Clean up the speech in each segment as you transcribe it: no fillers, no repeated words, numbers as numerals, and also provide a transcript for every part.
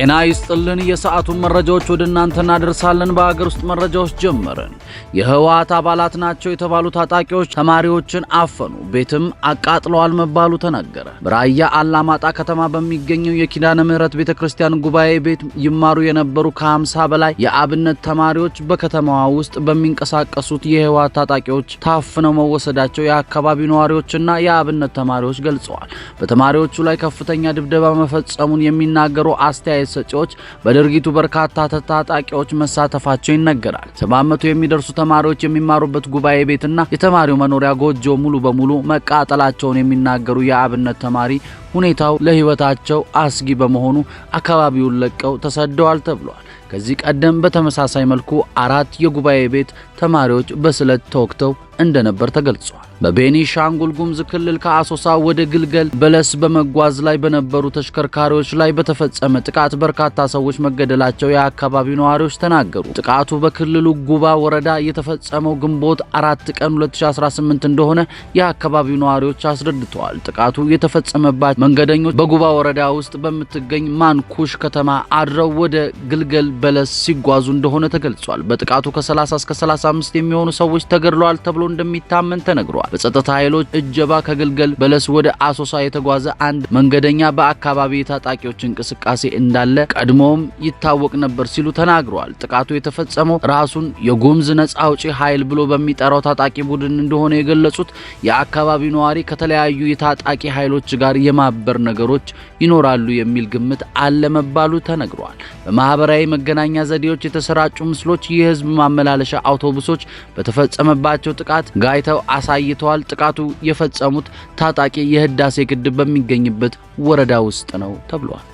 ጤና ይስጥልን የሰዓቱን መረጃዎች ወደ እናንተ እናደርሳለን። በአገር ውስጥ መረጃዎች ጀመርን። የህወሓት አባላት ናቸው የተባሉ ታጣቂዎች ተማሪዎችን አፈኑ፣ ቤትም አቃጥለዋል መባሉ ተነገረ። በራያ አላማጣ ከተማ በሚገኘው የኪዳነ ምህረት ቤተክርስቲያን ጉባኤ ቤት ይማሩ የነበሩ ከ50 በላይ የአብነት ተማሪዎች በከተማዋ ውስጥ በሚንቀሳቀሱት የህወሓት ታጣቂዎች ታፍነው መወሰዳቸው የአካባቢው ነዋሪዎችና የአብነት ተማሪዎች ገልጸዋል። በተማሪዎቹ ላይ ከፍተኛ ድብደባ መፈጸሙን የሚናገሩ አስተያየት ሰጪዎች በድርጊቱ በርካታ ታጣቂዎች መሳተፋቸው ይነገራል። 700 የሚደርሱ ተማሪዎች የሚማሩበት ጉባኤ ቤትና የተማሪው መኖሪያ ጎጆ ሙሉ በሙሉ መቃጠላቸውን የሚናገሩ የአብነት ተማሪ ሁኔታው ለህይወታቸው አስጊ በመሆኑ አካባቢውን ለቀው ተሰደዋል ተብሏል። ከዚህ ቀደም በተመሳሳይ መልኩ 4 የጉባኤ ቤት ተማሪዎች በስለት ተወግተው እንደነበር ተገልጿል። በቤኒሻንጉል ጉሙዝ ክልል ከአሶሳ ወደ ግልገል በለስ በመጓዝ ላይ በነበሩ ተሽከርካሪዎች ላይ በተፈጸመ ጥቃት በርካታ ሰዎች መገደላቸው የአካባቢው ነዋሪዎች ተናገሩ። ጥቃቱ በክልሉ ጉባ ወረዳ የተፈጸመው ግንቦት 4 ቀን 2018 እንደሆነ የአካባቢው ነዋሪዎች አስረድተዋል። ጥቃቱ የተፈጸመባቸው መንገደኞች በጉባ ወረዳ ውስጥ በምትገኝ ማንኩሽ ከተማ አድረው ወደ ግልገል በለስ ሲጓዙ እንደሆነ ተገልጿል። በጥቃቱ ከ30 እስከ 35 የሚሆኑ ሰዎች ተገድለዋል ተብሎ እንደሚታመን ተነግሯል። በጸጥታ ኃይሎች እጀባ ከግልገል በለስ ወደ አሶሳ የተጓዘ አንድ መንገደኛ በአካባቢ የታጣቂዎች እንቅስቃሴ እንዳለ ቀድሞም ይታወቅ ነበር ሲሉ ተናግረዋል። ጥቃቱ የተፈጸመው ራሱን የጉሙዝ ነጻ አውጪ ኃይል ብሎ በሚጠራው ታጣቂ ቡድን እንደሆነ የገለጹት የአካባቢው ነዋሪ ከተለያዩ የታጣቂ ኃይሎች ጋር የማበር ነገሮች ይኖራሉ የሚል ግምት አለ መባሉ ተነግሯል። በማህበራዊ መገናኛ ዘዴዎች የተሰራጩ ምስሎች የህዝብ ማመላለሻ አውቶቡሶች በተፈጸመባቸው ጥቃት ጋይተው አሳይተዋል። ጥቃቱ የፈጸሙት ታጣቂ የህዳሴ ግድብ በሚገኝበት ወረዳ ውስጥ ነው ተብሏል።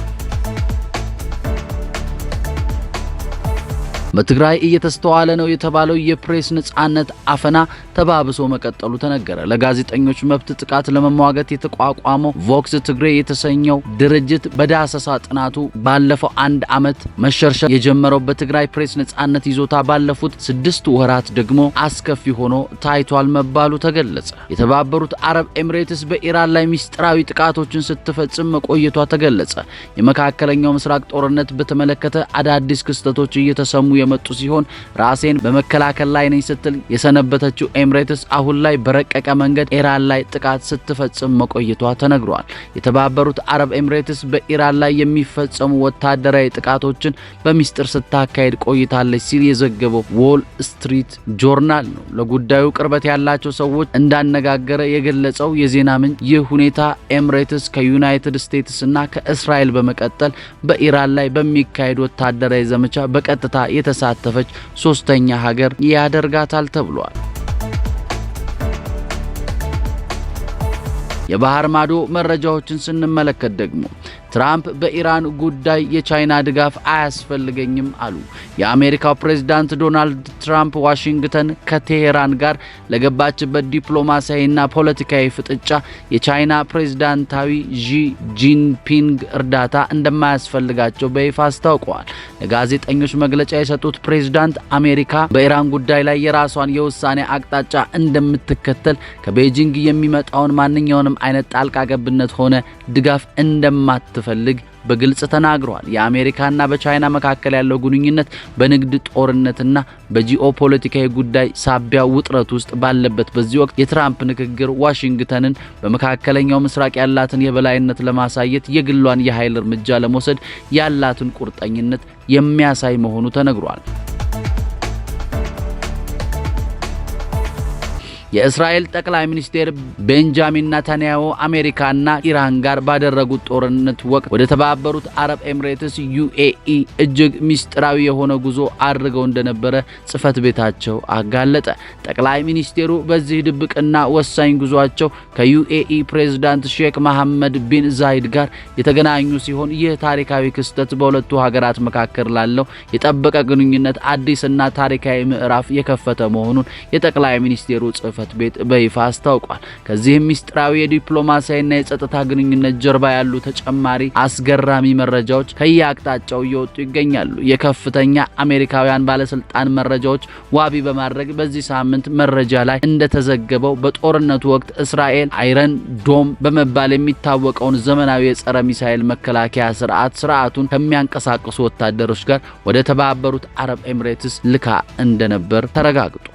በትግራይ እየተስተዋለ ነው የተባለው የፕሬስ ነጻነት አፈና ተባብሶ መቀጠሉ ተነገረ። ለጋዜጠኞች መብት ጥቃት ለመሟገት የተቋቋመው ቮክስ ትግሬ የተሰኘው ድርጅት በዳሰሳ ጥናቱ ባለፈው 1 ዓመት መሸርሸር የጀመረው በትግራይ ፕሬስ ነጻነት ይዞታ ባለፉት 6 ወራት ደግሞ አስከፊ ሆኖ ታይቷል መባሉ ተገለጸ። የተባበሩት አረብ ኤሚሬትስ በኢራን ላይ ሚስጥራዊ ጥቃቶችን ስትፈጽም መቆየቷ ተገለጸ። የመካከለኛው ምስራቅ ጦርነት በተመለከተ አዳዲስ ክስተቶች እየተሰሙ የመጡ ሲሆን ራሴን በመከላከል ላይ ነኝ ስትል የሰነበተችው ኤሚሬትስ አሁን ላይ በረቀቀ መንገድ ኢራን ላይ ጥቃት ስትፈጽም መቆየቷ ተነግሯል። የተባበሩት አረብ ኤሚሬትስ በኢራን ላይ የሚፈጸሙ ወታደራዊ ጥቃቶችን በሚስጥር ስታካሄድ ቆይታለች ሲል የዘገበው ዎል ስትሪት ጆርናል ነው። ለጉዳዩ ቅርበት ያላቸው ሰዎች እንዳነጋገረ የገለጸው የዜና ምንጭ ይህ ሁኔታ ኤሚሬትስ ከዩናይትድ ስቴትስ እና ከእስራኤል በመቀጠል በኢራን ላይ በሚካሄድ ወታደራዊ ዘመቻ በቀጥታ የተሳተፈች ሶስተኛ ሀገር ያደርጋታል ተብሏል። የባህር ማዶ መረጃዎችን ስንመለከት ደግሞ ትራምፕ በኢራን ጉዳይ የቻይና ድጋፍ አያስፈልገኝም አሉ። የአሜሪካው ፕሬዝዳንት ዶናልድ ትራምፕ ዋሽንግተን ከቴሄራን ጋር ለገባችበት ዲፕሎማሲያዊና ፖለቲካዊ ፍጥጫ የቻይና ፕሬዝዳንታዊ ዢ ጂንፒንግ እርዳታ እንደማያስፈልጋቸው በይፋ አስታውቀዋል። ለጋዜጠኞች መግለጫ የሰጡት ፕሬዝዳንት አሜሪካ በኢራን ጉዳይ ላይ የራሷን የውሳኔ አቅጣጫ እንደምትከተል ከቤጂንግ የሚመጣውን ማንኛውንም አይነት ጣልቃ ገብነት ሆነ ድጋፍ እንደማትፈልግ በግልጽ ተናግረዋል። የአሜሪካና በቻይና መካከል ያለው ግንኙነት በንግድ ጦርነትና በጂኦፖለቲካዊ ጉዳይ ሳቢያ ውጥረት ውስጥ ባለበት በዚህ ወቅት የትራምፕ ንግግር ዋሽንግተንን በመካከለኛው ምስራቅ ያላትን የበላይነት ለማሳየት የግሏን የኃይል እርምጃ ለመውሰድ ያላትን ቁርጠኝነት የሚያሳይ መሆኑ ተነግሯል። የእስራኤል ጠቅላይ ሚኒስትር ቤንጃሚን ኔታንያሁ አሜሪካና ኢራን ጋር ባደረጉት ጦርነት ወቅት ወደ ተባበሩት አረብ ኤሚሬትስ ዩኤኢ እጅግ ሚስጥራዊ የሆነ ጉዞ አድርገው እንደነበረ ጽፈት ቤታቸው አጋለጠ። ጠቅላይ ሚኒስትሩ በዚህ ድብቅና ወሳኝ ጉዟቸው ከዩኤኢ ፕሬዝዳንት ሼክ መሐመድ ቢን ዛይድ ጋር የተገናኙ ሲሆን ይህ ታሪካዊ ክስተት በሁለቱ ሀገራት መካከል ላለው የጠበቀ ግንኙነት አዲስና ታሪካዊ ምዕራፍ የከፈተ መሆኑን የጠቅላይ ሚኒስትሩ ጽፈት ጽሕፈት ቤት በይፋ አስታውቋል። ከዚህም ሚስጥራዊ የዲፕሎማሲያዊና የጸጥታ ግንኙነት ጀርባ ያሉ ተጨማሪ አስገራሚ መረጃዎች ከየአቅጣጫው እየወጡ ይገኛሉ። የከፍተኛ አሜሪካውያን ባለስልጣን መረጃዎች ዋቢ በማድረግ በዚህ ሳምንት መረጃ ላይ እንደተዘገበው በጦርነቱ ወቅት እስራኤል አይረን ዶም በመባል የሚታወቀውን ዘመናዊ የጸረ ሚሳኤል መከላከያ ስርዓቱን ከሚያንቀሳቅሱ ወታደሮች ጋር ወደ ተባበሩት አረብ ኤሚሬትስ ልካ እንደነበር ተረጋግጧል።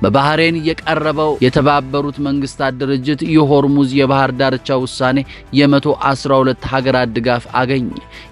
በባህሬን የቀረበው የተባበሩት መንግስታት ድርጅት የሆርሙዝ የባህር ዳርቻ ውሳኔ የ112 ሀገራት ድጋፍ አገኘ።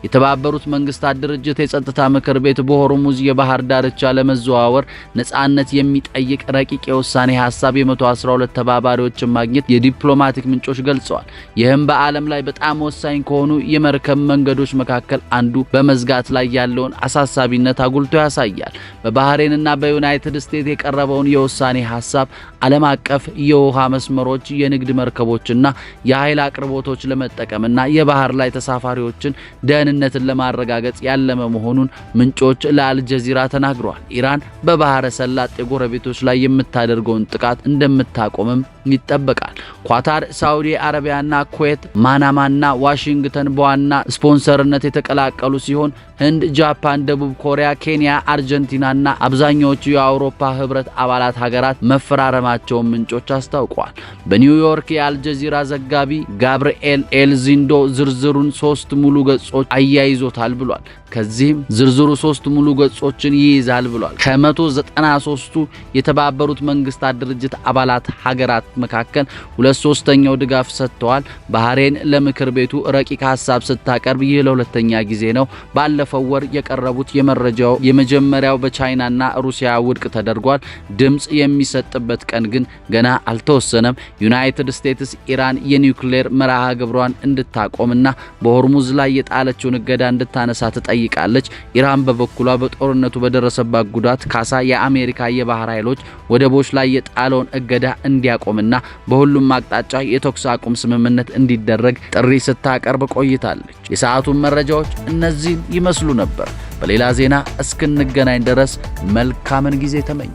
የተባበሩት መንግስታት ድርጅት የጸጥታ ምክር ቤት በሆርሙዝ የባህር ዳርቻ ለመዘዋወር ነጻነት የሚጠይቅ ረቂቅ የውሳኔ ሐሳብ የ112 ተባባሪዎችን ማግኘት የዲፕሎማቲክ ምንጮች ገልጸዋል። ይህም በዓለም ላይ በጣም ወሳኝ ከሆኑ የመርከብ መንገዶች መካከል አንዱ በመዝጋት ላይ ያለውን አሳሳቢነት አጉልቶ ያሳያል። በባህሬንና በዩናይትድ ስቴትስ የቀረበውን የውሳኔ ሐሳብ ዓለም አቀፍ የውሃ መስመሮች፣ የንግድ መርከቦችና የኃይል አቅርቦቶች ለመጠቀምና የባህር ላይ ተሳፋሪዎችን ደህንነትን ለማረጋገጥ ያለመ መሆኑን ምንጮች ለአልጀዚራ ተናግረዋል። ኢራን በባህረ ሰላጤ ጎረቤቶች ላይ የምታደርገውን ጥቃት እንደምታቆምም ይጠበቃል። ኳታር፣ ሳዑዲ አረቢያና ኩዌት፣ ማናማና ዋሽንግተን በዋና ስፖንሰርነት የተቀላቀሉ ሲሆን ህንድ፣ ጃፓን፣ ደቡብ ኮሪያ፣ ኬንያ፣ አርጀንቲናና አብዛኛዎቹ የአውሮፓ ህብረት አባላት ሀገራት መፈራረማቸውን ምንጮች አስታውቀዋል። በኒውዮርክ የአልጀዚራ ዘጋቢ ጋብርኤል ኤልዚንዶ ዝርዝሩን 3 ሙሉ ገጾች አያይዞታል ብሏል። ከዚህም ዝርዝሩ 3 ሙሉ ገጾችን ይይዛል ብሏል። ከ193ቱ የተባበሩት መንግስታት ድርጅት አባላት ሀገራት መካከል 2/3 ድጋፍ ሰጥተዋል። ባህሬን ለምክር ቤቱ ረቂቅ ሐሳብ ስታቀርብ ይህ ለሁለተኛ ጊዜ ነው። ባለፈው ወር የቀረቡት የመረጃው የመጀመሪያው በቻይናና ሩሲያ ውድቅ ተደርጓል። ድምጽ የሚሰጥበት ቀን ግን ገና አልተወሰነም። ዩናይትድ ስቴትስ ኢራን የኒውክሌር መርሃ ግብሯን እንድታቆምና በሆርሙዝ ላይ የጣለችውን እገዳ እንድታነሳ ትጠይቃለች። ኢራን በበኩሏ በጦርነቱ በደረሰባት ጉዳት ካሳ የአሜሪካ የባህር ኃይሎች ወደቦች ላይ የጣለውን እገዳ እንዲያቆምና በሁሉም አቅጣጫ የተኩስ አቁም ስምምነት እንዲደረግ ጥሪ ስታቀርብ ቆይታለች። የሰዓቱን መረጃዎች እነዚህ ይመስሉ ነበር። በሌላ ዜና እስክንገናኝ ድረስ መልካምን ጊዜ ተመኘ።